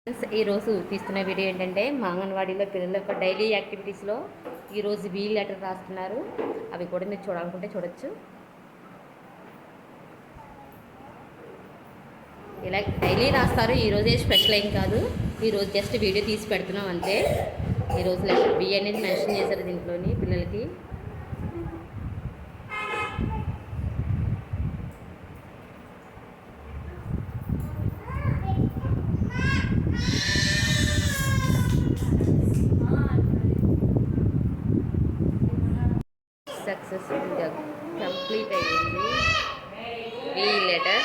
ఈరోజు తీస్తున్న వీడియో ఏంటంటే మా అంగన్వాడీలో పిల్లల యొక్క డైలీ యాక్టివిటీస్లో ఈరోజు వీ లెటర్ రాస్తున్నారు. అవి కూడా మీరు చూడాలనుకుంటే చూడొచ్చు. ఇలా డైలీ రాస్తారు. ఈరోజే స్పెషల్ ఏం కాదు, ఈరోజు జస్ట్ వీడియో తీసి పెడుతున్నాం అంతే. ఈరోజు లెటర్ బి అనేది మెన్షన్ చేశారు దీంట్లోని పిల్లలకి. సక్సెస్ఫుల్గా కంప్లీట్ అయ్యింది ఈ లెటర్.